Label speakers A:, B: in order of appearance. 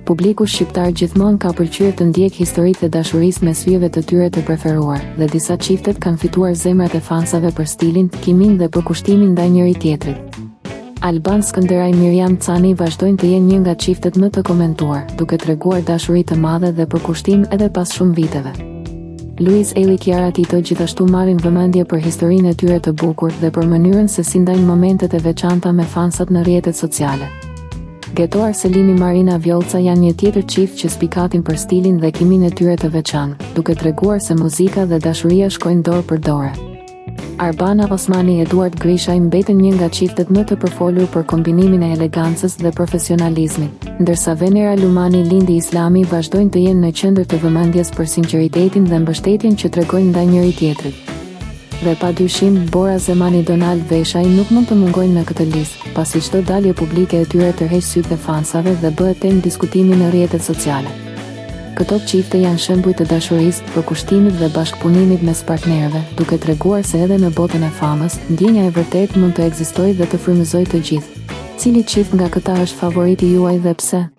A: Publiku shqiptar gjithmonë ka pëlqyer të ndjek historitë e dashurisë mes yjeve të tyre të preferuar, dhe disa çiftet kanë fituar zemrat e fansave për stilin, kiminë dhe përkushtimin ndaj njëri tjetrit. Alban Skënderaj Miriam Cani vazhdojnë të jenë një nga çiftet më të komentuar, duke treguar dashuri të madhe dhe përkushtim edhe pas shumë viteve. Luiz Eli Kiara Tito gjithashtu marrin vëmendje për historinë e tyre të bukur dhe për mënyrën se si ndajnë momentet e veçanta me fansat në rrjetet sociale. Geto Arselini Marina Vjolca janë një tjetër çift që spikatin për stilin dhe kiminë e tyre të veçantë, duke treguar se muzika dhe dashuria shkojnë dorë për dorë. Arbana Osmani Eduard Grishaj mbeten një nga çiftet më të përfolur për kombinimin e elegancës dhe profesionalizmit, ndërsa Venera Lumani Lindi Islami vazhdojnë të jenë në qendër të vëmendjes për sinqeritetin dhe mbështetjen që tregojnë ndaj njëri tjetrit. Dhe padyshim, Bora Zemani Donald Veshaj nuk mund të mungojnë në këtë listë, pasi çdo dalje publike e tyre tërheq sytë e fansave dhe bëhet temë diskutimi në rrjetet sociale. Këto çifte janë shembuj të dashurisë, përkushtimit dhe bashkëpunimit mes partnerëve, duke treguar se edhe në botën e famës, ndjenja e vërtetë mund të ekzistojë dhe të frymëzojë të gjithë. Cili çift nga këta është favoriti juaj dhe pse?